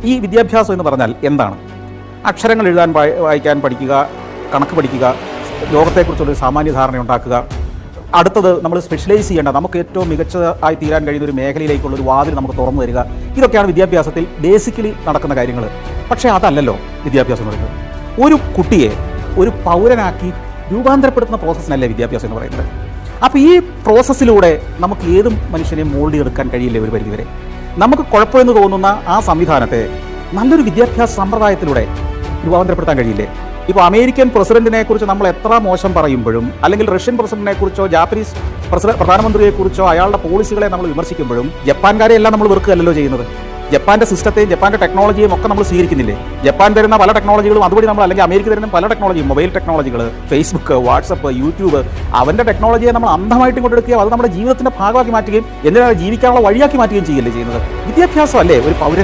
ഈ വിദ്യാഭ്യാസം എന്ന് പറഞ്ഞാൽ എന്താണ്? അക്ഷരങ്ങൾ എഴുതാൻ വായിക്കാൻ പഠിക്കുക, കണക്ക് പഠിക്കുക, ലോകത്തെക്കുറിച്ചുള്ളൊരു സാമാന്യ ധാരണ ഉണ്ടാക്കുക. അടുത്തത് നമ്മൾ സ്പെഷ്യലൈസ് ചെയ്യേണ്ട, നമുക്ക് ഏറ്റവും മികച്ചതായി തീരാൻ കഴിയുന്ന ഒരു മേഖലയിലേക്കുള്ളൊരു വാതിൽ നമുക്ക് തുറന്നു തരിക. ഇതൊക്കെയാണ് വിദ്യാഭ്യാസത്തിൽ ബേസിക്കലി നടക്കുന്ന കാര്യങ്ങൾ. പക്ഷേ അതല്ലല്ലോ വിദ്യാഭ്യാസം എന്ന് പറയുന്നത്. ഒരു കുട്ടിയെ ഒരു പൗരനാക്കി രൂപാന്തരപ്പെടുത്തുന്ന പ്രോസസ്സിനല്ലേ വിദ്യാഭ്യാസം എന്ന് പറയുന്നത്. അപ്പോൾ ഈ പ്രോസസ്സിലൂടെ നമുക്ക് ഏതും മനുഷ്യനെ മോൾഡ് ചെയ്തെടുക്കാൻ കഴിയില്ലേ ഒരു പരിധിവരെ. നമുക്ക് കുഴപ്പമെന്ന് തോന്നുന്ന ആ സംവിധാനത്തെ നല്ലൊരു വിദ്യാഭ്യാസ സമ്പ്രദായത്തിലൂടെ രൂപാന്തരപ്പെടുത്താൻ കഴിയില്ലേ? ഇപ്പോൾ അമേരിക്കൻ പ്രസിഡന്റിനെ കുറിച്ച് നമ്മൾ എത്ര മോശം പറയുമ്പോഴും, അല്ലെങ്കിൽ റഷ്യൻ പ്രസിഡന്റിനെ കുറിച്ചോ ജാപ്പനീസ് പ്രധാനമന്ത്രിയെക്കുറിച്ചോ അയാളുടെ പോളിസികളെ നമ്മൾ വിമർശിക്കുമ്പോഴും ജപ്പാൻകാരെ എല്ലാം നമ്മൾ വെറുക്കുകയല്ലോ ചെയ്യുന്നത്. ജപ്പാന്റെ സിസ്റ്റത്തെയും ജപ്പാന്റെ ടെക്നോളജിയും ഒക്കെ നമ്മൾ സ്വീകരിക്കുന്നില്ലേ? ജപ്പാൻ തരുന്ന പല ടെക്നോളജികളും അതുവഴി നമ്മൾ, അല്ലെങ്കിൽ അമേരിക്ക തരുന്ന പല ടെക്നോളജിയും, മൊബൈൽ ടെക്നോളജികൾ, ഫേസ്ബുക്ക്, വാട്സപ്പ്, യൂട്യൂബ്, അവൻ്റെ ടെക്നോളജിയെ നമ്മൾ അന്ധമായിട്ട് കൊണ്ടെടുക്കുകയും അത് നമ്മുടെ ജീവിതത്തിന്റെ ഭാഗമാക്കി മാറ്റുകയും എന്തിനാണ് ജീവിക്കാനുള്ള വഴിയാക്കി മാറ്റുകയും ചെയ്യല്ലേ ചെയ്യുന്നത്. വിദ്യാഭ്യാസം അല്ലേ ഒരു പൗരനെ